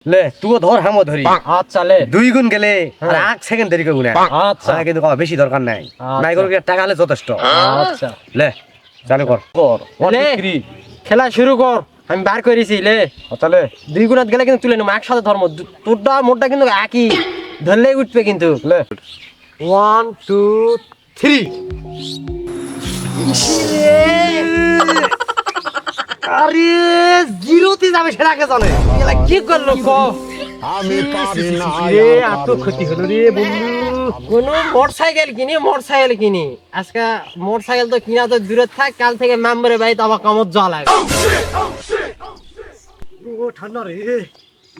লে তুই ধর হামো ধরি আচ্ছা লে দুই গুণ গেলে আর 8 সেকেন্ড দেরি করব না আচ্ছা কিন্তু বেশি দরকার নাই নাই করে টাকা হলে যথেষ্ট আচ্ছা লে চালু কর লে খেলা শুরু কর আমি বার করেছি লে তাহলে দুই গুণাত গেলে কিন্তু তুলে নেবো একসাথে ধর্ম তোরটা মোটটা কিন্তু একই ধরলেই উঠবে কিন্তু লে 1 2 3 আরে জিরোতে যাবে সেটা কে জানে এলা কি করলো ক আমি পারি না রে এত ক্ষতি হলো রে বন্ধু কোন মোটরসাইকেল কিনি আজকে মোটরসাইকেল তো কিনা তো দূরে থাক কাল থেকে মেম্বারে ভাই তো আমার কামত যাওয়া লাগবে ও ঠান্ডা রে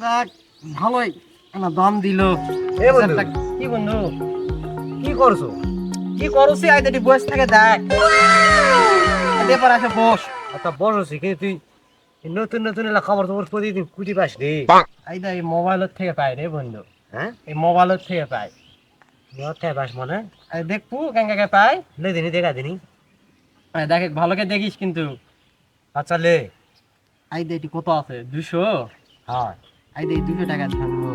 দেখ ভালোই না দাম দিল এ বন্ধু কি বন্ধু কি করছো কি করছিস আই তুই বসে থেকে দেখ এতে পর আসে বস আচ্ছা বসছি কিন্তু তুই নতুন নতুন এলা খবর খবর প্রতিদিন কুটি পাস রে এই দা এই মোবাইলের থেকে পাই রে বন্ধু হ্যাঁ এই মোবাইলের থেকে পাই নতে পাস মানে এই দেখবো কেঙ্গাকে পাই লে দিনি দেখা দিনি এই দেখ ভালোকে দেখিস কিন্তু আচ্ছা লে এই দে এটি কত আছে 200 হ্যাঁ এই দে 200 টাকা ধরবো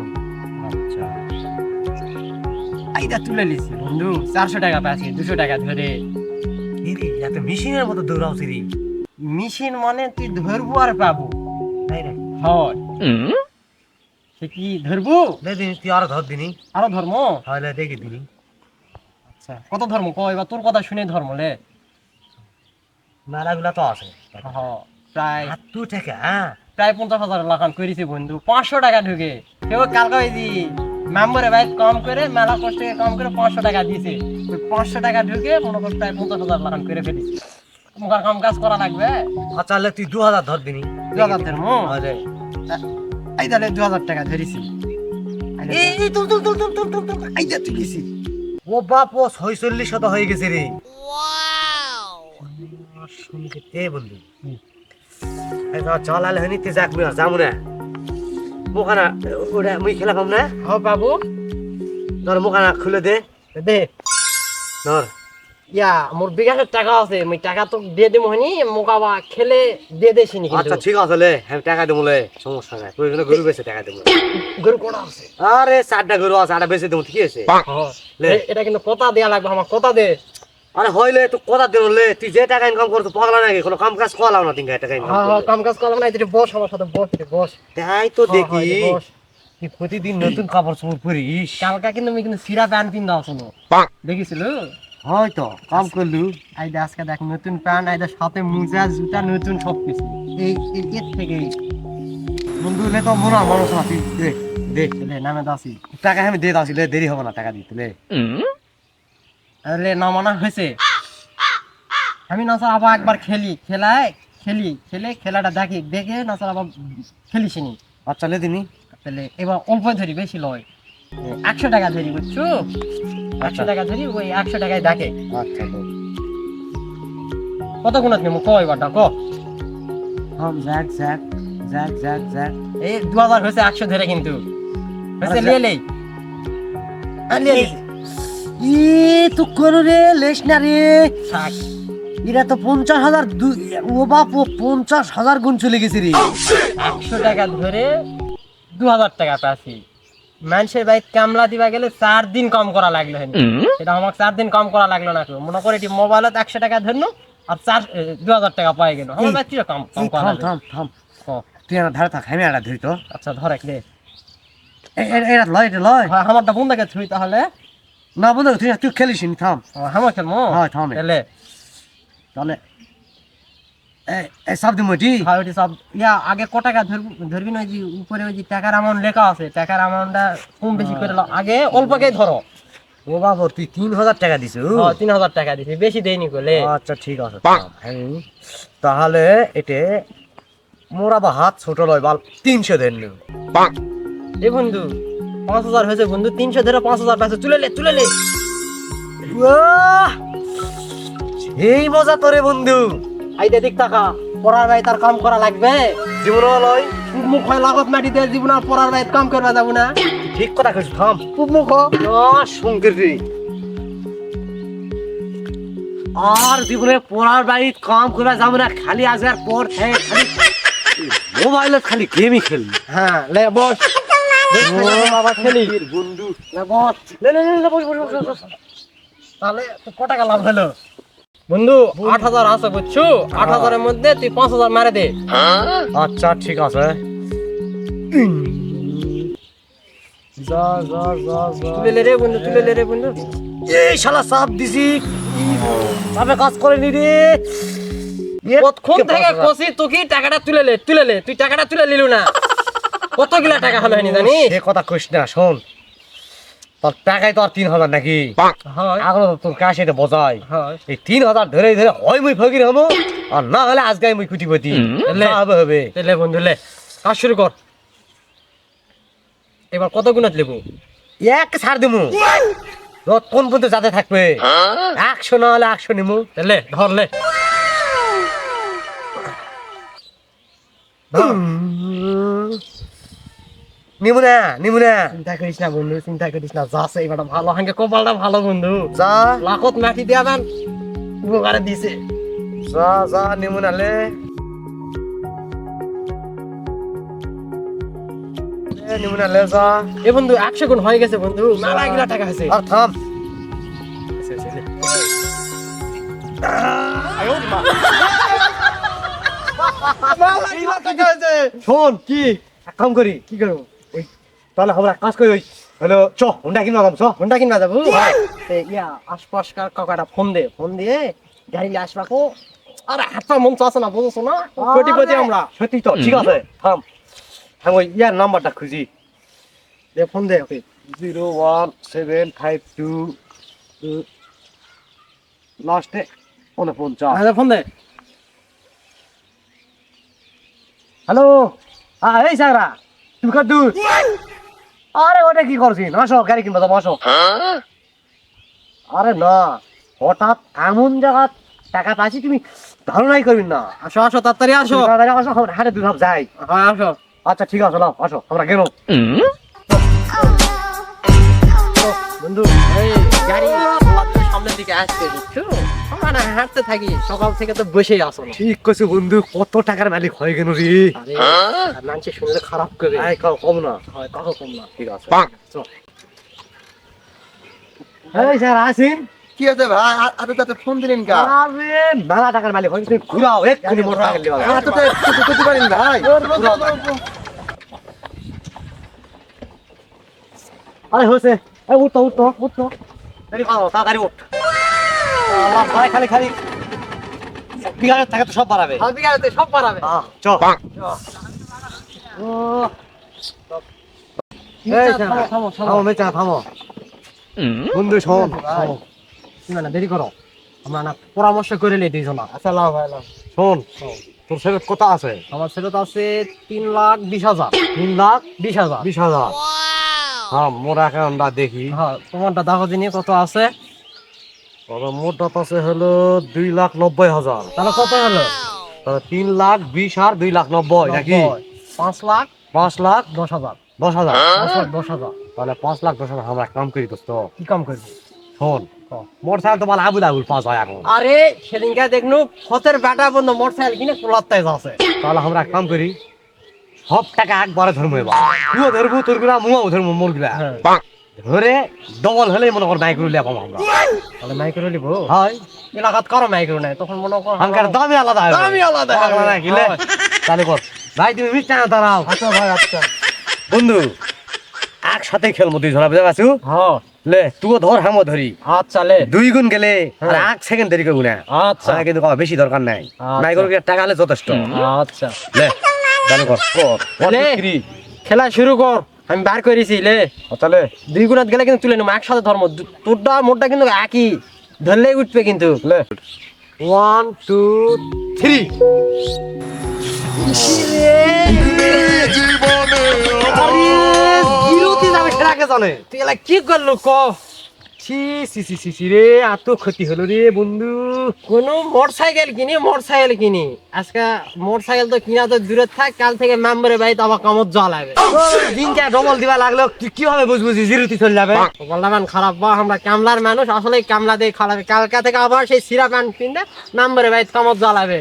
আচ্ছা এইটা তুলে লিছি বন্ধু 400 টাকা পাইছি 200 টাকা ধরে দিদি এত মেশিনের মতো দৌড়াওছি রে মেশিন মানে তুই ধরবো আর পাবো তাই না হয় সে কি ধরবো লে দিনি তুই আরো ধর দিনি আরো ধর্ম হয় লে দেখি দিনি আচ্ছা কত ধর্ম কয় এবার তোর কথা শুনে ধর্ম লে মেলাগুলা তো আছে প্রায় আর 2 টাকা হ্যাঁ প্রায় 50,000 লাখান করেছি বন্ধু 500 টাকা ঢুকে কেউ কালকে ওই দি মেম্বারে ভাই কম করে মেলা কষ্টে কম করে 500 টাকা দিয়েছে ওই 500 টাকা ঢুকে মনে কর প্রায় 50,000 লাখান করে ফেলেছি তোমার কাম কাজ করা লাগবে আচ্ছা লে তুই 2000 ধর দিনি 2000 ধর্ম হয় রে এই তাহলে 2000 টাকা ধরেছি এই তুল তুল তুল তুল তুল তুল তুল আইদা তুলিছি ও বাপ ও 46 শত হয়ে গেছে রে ওয়াও শুনকে তে বন্ধু এই তো চল আলে হনিতে যাক মিয়া যামু না মুখানা ওটা মুই খেলা পাম না হ বাবু ধর মুখানা খুলে দে দে ধর ইয়া মোর বিকাশের টাকা আছে মই টাকা তো দিয়ে দেবো হনি মোকাবা খেলে দিয়ে দেছি নি আচ্ছা ঠিক আছে লে আমি টাকা দেবো লে সমস্যা নাই তুই এখানে গরু বেচে টাকা দেবো গরু কোটা আছে আরে 4টা গরু আছে 8টা বেচে দেবো ঠিক আছে লে এটা কিন্তু কথা দেয়া লাগবে আমার কথা দে আরে হইলে তুই কথা দেবো লে তুই যে টাকা ইনকাম করতো পাগলা নাকি কোনো কাম কাজ করাও না তিনটা টাকা ইনকাম হ্যাঁ কাম কাজ করলাম না তুই বস আমার সাথে বস বস তাই তো দেখি বস তুই প্রতিদিন নতুন কাপড় চোপড় পরিস কালকা কিন্তু আমি কিন্তু সিরা প্যান্ট পিন্দা শুনো দেখিছিল হয়তো কাম করলু আইদা আজকে দেখ নতুন প্যান্ট আইদা সাথে মোজা জুতা নতুন সব কিছু এই এর থেকে বন্ধু লে তো মরা মানুষ না তুই দে দে লে নামে দাসি টাকা আমি দিয়ে দাসি লে দেরি হবে না টাকা দিতে লে লে নামানা হয়েছে আমি না স্যার আবার একবার খেলে খেলাটা দেখি দেখে না স্যার আবার খেলিসিনি আচ্ছা লে দিনি তাহলে এবার অল্প ধরি বেশি লয় 100 টাকা ধরি বুঝছো 100 টাকা ধরি ওই 100 টাকায় দেখে আচ্ছা লে কত গুণাত নেবো কয় এবার ডাকো হাম Jack Jack Jack Jack Jack এই 2000 হয়েছে 100 ধরে কিন্তু হয়েছে লিয়ে লেই লিয়ে ই তো করো রে লেস না রে থাক এরা তো 50,000 ও বাপ ও 50,000 গুণ চলে গেছে রে 100 টাকা ধরে 2000 টাকা পাচ্ছি মানুষের বাইক কামলা দিবা গেলে 4 দিন কম করা লাগলো সেটা আমাকে 4 দিন কম করা লাগলো না মনে করে এটি মোবাইলত 100 টাকা ধরলো আর 2000 টাকা পাই গেল আমার বাইক কি কম কম করা লাগলো থাম থাম তুই আমার ধারে থাক আমি একটা ধরি তো আচ্ছা ধর একলে এটা লয় এটা লয় আমারটা বন্ধুকে ছুই তাহলে না বন্ধু তুই খেলিস নি থাম আমার খেলমো হ্যাঁ থাম তাহলে তাহলে এই সব দিমু জি হ্যাঁ ওটি সব ইয়া আগে ক টাকা ধরবি না ওই যে উপরে ওই যে টাকার অ্যামাউন্ট লেখা আছে টাকার অ্যামাউন্টটা কম বেশি করে আগে অল্পকে ধরো ও বাবা তুই 3,000 টাকা দিছো হ্যাঁ 3000 টাকা দিছি বেশি দেইনি কোলে আচ্ছা ঠিক আছে তাহলে এতে মোরা বা হাত ছোট লয় বাল 300 দেন এ বন্ধু 5000 হয়েছে বন্ধু 300 ধরে 5000 পাইছে তুলে লে এই মজা তোরে বন্ধু আইদা দিক টাকা পড়ার ভাই তার কাম করা লাগবে জীবন লয় মুখ হয় লাগত মাটি দে জীবন আর পড়ার ভাই কাম করবা যাব না ঠিক কথা কইছ থাম মুখ শঙ্কর রে আর জীবনে পড়ার বাড়ি কাম করা যাব না খালি আজকের পর খালি মোবাইলে খালি গেমই খেলবি। হ্যাঁ লে বস বাবা খেলি বন্ধু লে বস লে বস বস বস বস। তাহলে তো ক টাকা লাভ হলো বন্ধু? 8,000 আছে বুঝছো? 8,000 এর মধ্যে তুই 5,000 মারে দে। আচ্ছা ঠিক আছে। যা যা যা যা। তুলে লে রে বন্ধু, তুলে লে রে বন্ধু। এই শালা চাপ দিছি, চাপে কাজ করেনি রে। কতক্ষণ থেকে কষি তোকে টাকাটা তুলে লে, তুলে লে। তুই টাকাটা তুলে নিলু না, কত গিলা টাকা হলো হয়নি জানি? সে কথা কইস না, শোন তোর টাকাই তো আর 3,000 নাকি? হয় আগলো তো তোর কাছে এটা বোঝাই। হয় এই 3,000 ধরে ধরে হয় মুই ফকির হবো, আর না হলে আজকে মুই কুটিপতি হবে হবে। লে বন্ধু লে, কাজ শুরু কর। এবার কত গুণাত লেবু? এক ছাড় দিমু, কোন পর্যন্ত যাতে থাকবে 100 না হলে 100 নিমু। লে ধর লে। নিমু না নিমু না, চিন্তা করিস না বন্ধু, চিন্তা করিস না। যা আছে এবার ভালো, হাঙ্গে কপালটা ভালো বন্ধু। যা লাখত মাটি দিয়া দেন উপকারে দিছে। যা যা নিমু না লে। নিমু না লে যা। এ বন্ধু 100 গুণ হয়ে গেছে বন্ধু, মেলা গিলা টাকা আছে। আর থাম, শোন কি এক কাম করি, কি করবো? তাহলে আমরা কাজ করি, ওই হলো চ হুন্ডা কিনবা চ। হোন্ডা কিনবা যাবো? ইয়া আশপাশকার কাকাটা ফোন দে, ফোন দিয়ে গাড়ি নিয়ে আসবা কো। আরে হাতটা মন চাচ্ছে না, বুঝছো না? কোটিপতি আমরা। সত্যি তো ঠিক আছে, থাম আমি ওই ইয়ার নাম্বারটা খুঁজি। দে ফোন দে ওকে। 01752 লাস্টে 49। আরে ফোন দে। হ্যালো, এই সাগরা তুমি কত দূর? আরে ওটা কি করছিস? আসো গাড়ি কিনবা যাবো, আসো। আরে না, হঠাৎ এমন জায়গা টাকা পাচ্ছি তুমি ধারণাই করবেন না। আসো আসো তাড়াতাড়ি আসো। তাড়াতাড়ি আসো, আমরা হাটে দুই ধাপ যাই। হ্যাঁ আসো। আচ্ছা ঠিক আছে, নাও আসো আমরা গেল। বন্ধু এই গাড়ি সামনের দিকে আসছে বুঝছো? আমরা না হাঁটতে থাকি, সকাল থেকে তো বসেই আসো না। ঠিক কইছো বন্ধু, কত টাকার মালিক হয়ে গেল রে। আরে মানুষের শুনলে খারাপ করে। এই কম না। হয় কাকো কম না। ঠিক আছে চল। এই স্যার আসেন। কি আছে ভাই? আরে তাতে ফোন দিলেন কা? আরে মেলা টাকার মালিক হয়ে গেছে, ঘুরাও এক্ষুনি মোটরসাইকেল নিয়ে এত তো কিছু করতে পারেন ভাই। আরে হয়েছে, এই উঠতো উঠতো উঠতো, দেরি করো তাড়াতাড়ি উঠ। আমার ভাই খালি খালি বিঘারের টাকা তো সব বাড়াবে। হালবি গাড়িতে সব পারাবে। চ এই থামো, থামো, থামো। থামো মেচা থামো। বন্ধু শোন, ভাই, তুমি না দেরি করো, আমরা না পরামর্শ করে নিই দুইজনা। আচ্ছা লাও ভাই লাও। শোন তোর ছেলে কত আছে? আমার ছেলে তো আছে 3,20,000। 3,20,000। 20,000। হ্যাঁ মোটা আমরা দেখি। হ্যাঁ তোমারটা দেখো দিনই কত আছে। মোটা আছে হলো 2,90,000। তাহলে কত হলো? তাহলে 3,20,000 আর 2,90,000 নাকি? 5,10,000। 5,10,000। 5,10,000। তাহলে 5,10,000 আমরা কাম করি দোস্ত। কি কাম করবি? শোন মোটরসাইকেল তো ভালো আবুল আবুল পাওয়া যায় এখন। আরে সেদিনকে দেখনু ফতের বেটা বন্ধু মোটরসাইকেল কিনে কোলাতে যাচ্ছে। তাহলে আমরা কাম করি, সব টাকা একবারে ধরবো। এবার তুইও ধরবো, তোর গুলা মুয়াও ধরবো, মোর গুলা ধরে ডবল হলে মনে কর মাইক্রো লেপাম আমরা। তাহলে মাইক্রো নিব। হয় এলাকাত কারো মাইক্রো নাই, তখন মনে কর হাঙ্কার দামই আলাদা হবে। দামই আলাদা হবে। আলাদা কিলে হয়। তাহলে কর ভাই, তুমি মিষ্টি না দাঁড়াও। আচ্ছা ভাই আচ্ছা। বন্ধু একসাথে খেলবো দুই ধরা, বুঝতে পারছো? হ্যাঁ লে তুইও ধর হামও ধরি, আচ্ছা লে। 2 গুণ গেলে আর হ্যাঁ। 1 সেকেন্ড দেরি করবো না। আচ্ছা আমার কিন্তু বেশি দরকার নাই, আচ্ছা। মাইক্রো টাকা হলে যথেষ্ট। আচ্ছা লে তাহলে কর কর লে। 1 2 3। খেলা শুরু কর, আমি বার করেছি লে। তাহলে 2 গুণাত গেলে কিন্তু তুলে নেবো একসাথে ধর্ম। তোরটা মোটটা কিন্তু একই, ধরলেই উঠবে কিন্তু। লে 1 2 3। জীবনে বিরতি যাবে সেটাকে জানে। তুই এলা কি করলো ক? ছি ছি ছি ছি ছি রে, এত ক্ষতি হলো রে বন্ধু। কোন মোটরসাইকেল কিনি আজকে। মোটরসাইকেল তো কিনা তো দূরে থাক, কাল থেকে মেম্বারের বাড়িতে আবার কামত যাওয়া লাগবে। দিনটা ডবল দিবা লাগলো, তুই কিভাবে বুঝবুঝি জিরোতে চলে যাবে? বললাম খারাপ বা, আমরা কামলার মানুষ, আসলে কামলা দিয়ে খাওয়াবে। কালকা থেকে আবার সেই সিরা প্যান্ট কিনতে মেম্বারের বাড়িতে কামত যাওয়া লাগবে।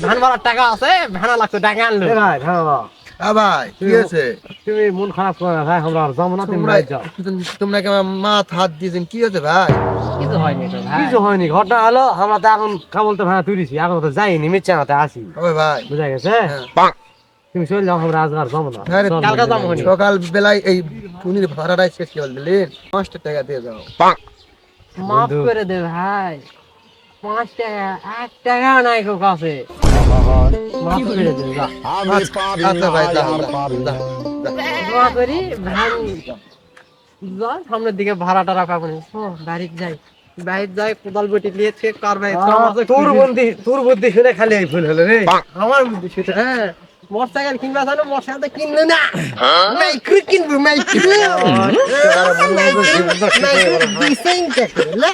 ধান ভরার টাকা আছে, ভেড়া লাগতো, টাকা আনলো। এ ভাই হ্যাঁ বাবা, হ্যাঁ ভাই কি হয়েছে? তুমি মন খারাপ করো না ভাই, আমরা আর যাবো না, তুমি তোমরা বাড়ি যাও। তোমরা কি আমার মাথা হাত দিয়েছেন? কি হয়েছে ভাই? কিছু হয়নি তো ভাই। কিছু হয়নি, ঘটনা হলো আমরা তো এখন কাবল তো ভাড়া তুলেছি, এখন তো যাইনি, মির্চানাতে আসি, ওই ভাই বুঝা গেছে? হ্যাঁ। তুমি চলে যাও, আমরা আজ আর যাবো না। হ্যাঁ রে, চল, কালকে চল, যাবো চল। নি। সকাল বেলায় এই টুনির ভাড়াটাই শেষ করে দিলেন। 5টা টাকা দিয়ে যাও। মাফ বন্ধু। করে দে ভাই, 5 টাকা 1 টাকা নাই কো কাছে। মাফ করে দে যা। আমি পারি আচ্ছা না ভাই যা, আর যা, পারি যা, না। যা। দোয়া করি ভ্যান যা, সামনের দিকে ভাড়া টাড়া পাবো না। ও বাড়িতে যাই, বাইরে যাই, কোদাল বটি নিয়ে চেক করবে। তোর বুদ্ধি শুনে খালি এই ভুল হলো রে। আমার বুদ্ধি সেটা। হ্যাঁ, মোটরসাইকেল কিনবা জানো, মোটরসাইকেল কিনলো না, মাইক্রো কিনবো, মাইক্রো। মাইক্রো 200 টাকা,